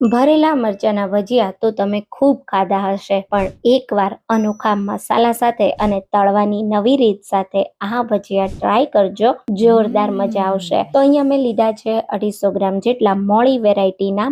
ભરેલા મરચાના ભજીયા તો તમે ખૂબ ખાધા હશે, પણ એકવાર અનોખા મસાલા સાથે અને તળવાની નવી રીત સાથે આ ભજીયા ટ્રાય કરજો, જોરદાર મજા આવશે। તો અહીંયા મેં લીધા છે 250 ગ્રામ જેટલા મોળી વેરાયટીના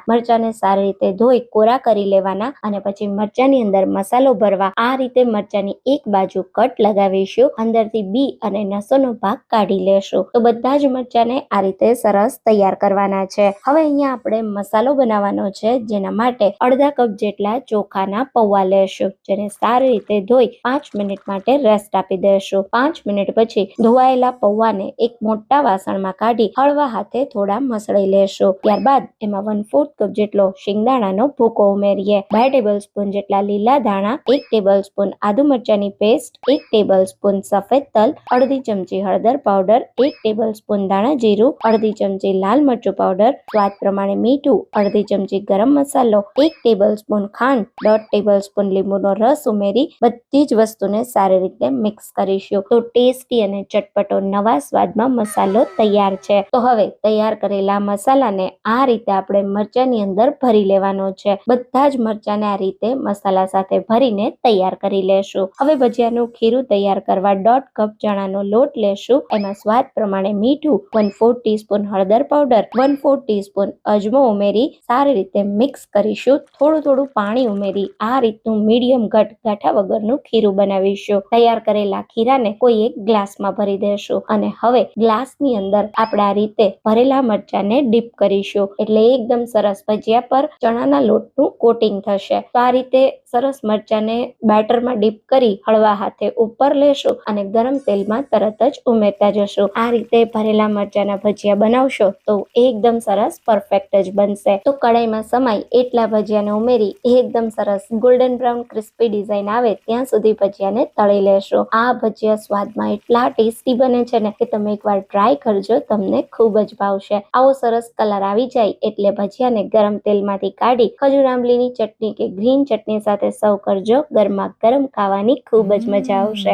મરચાને સારી રીતે ધોઈ કોરા કરી લેવાના અને પછી મરચાની અંદર મસાલો ભરવા આ રીતે મરચાની એક બાજુ કટ લગાવીશું, અંદરથી બી અને નસોનો ભાગ કાઢી લેશું। તો બધા જ મરચાને આ રીતે સરસ તૈયાર કરવાના છે। હવે અહીંયા આપણે મસાલો બનાવવાનો છે, જેના માટે અડધા કપ જેટલા ચોખાના પૌવા લેશું, જેને સારી રીતે ધોઈ 5 મિનિટ માટે રેસ્ટ આપી દેશું। 5 મિનિટ પછી ધોવાયેલા પૌવાને એક મોટા વાસણમાં કાઢી હળવા હાથે થોડા મસળી લેશું। ત્યારબાદ એમાં 1/4 કપ જેટલો શિંગદાણાનો ભૂકો ઉમેરીએ, 2 ટેબલસ્પૂન જેટલા લીલા ધાણા, 1 ટેબલસ્પૂન આદુ મરચાની પેસ્ટ, 1 ટેબલસ્પૂન સફેદ તલ, અડધી ચમચી હળદર પાવડર, 1 ટેબલસ્પૂન ધાણા જીરું, અડધી ચમચી લાલ મરચું પાવડર, સ્વાદ પ્રમાણે મીઠું, અડધી ચમચી ગરમ મસાલો, 1 ટેબલસ્પૂન ખાંડ, 1/2 ટેબલસ્પૂન લીંબુનો રસ ઉમેરી બધી જ વસ્તુને સારી રીતે મિક્સ કરીશું। તો ટેસ્ટી અને ચટપટો નવા સ્વાદમાં મસાલો તૈયાર છે। તો હવે તૈયાર કરેલા મસાલાને આ રીતે આપણે મરચાની અંદર ભરી લેવાનો છે। બધા જ મરચાને આ રીતે મસાલા સાથે ભરીને તૈયાર કરી લેશું। હવે ભજીયાનું ખીરું તૈયાર કરવા 1/2 કપ ચણાનો લોટ લેશું, એમાં સ્વાદ પ્રમાણે મીઠું, 1/4 ટીસ્પૂન હળદર પાવડર, 1/4 ટીસ્પૂન અજમો ઉમેરી સારી રીતે મિક્સ કરીશું। થોડું પાણી ઉમેરી આ રીતનું મીડિયમ ગાંઠા વગરનું ખીરું બનાવીશું। તૈયાર કરેલા ખીરાને કોઈ એક ગ્લાસમાં ભરી દેશું અને હવે ગ્લાસની અંદર આપણે આ રીતે ભરેલા મરચાને ડીપ કરીશું, એટલે એકદમ સરસ ભજીયા પર ચણાના લોટનું કોટિંગ થશે। તો આ રીતે સરસ મરચાને બેટરમાં ડીપ કરી હળવા હાથે ઉપર લેશું અને ગરમ તેલમાં તરત જ ઉમેરતા જશું। આ રીતે ભરેલા મરચાના ભજીયા બનાવશો તો એકદમ સરસ પરફેક્ટ જ બનશે। તો કડાઈમાં સમાય એટલા ભજીયાને ઉમેરી એકદમ સરસ ગોલ્ડન બ્રાઉન ક્રિસ્પી ડિઝાઇન આવે ત્યાં સુધી ભજીયાને તળી લેશો। આ ભજીયા સ્વાદમાં એટલા ટેસ્ટી બને છે ને કે તમે એકવાર ટ્રાય કરજો, તમને ખૂબ જ ભાવશે। આવો સરસ કલર આવી જાય એટલે ભજીયાને ગરમ તેલમાંથી કાઢી ખજૂર આંબલીની ચટણી કે ગ્રીન ચટણી સાથે સર્વ કરજો। ગરમા ગરમ ખાવાની ખૂબ જ મજા આવશે।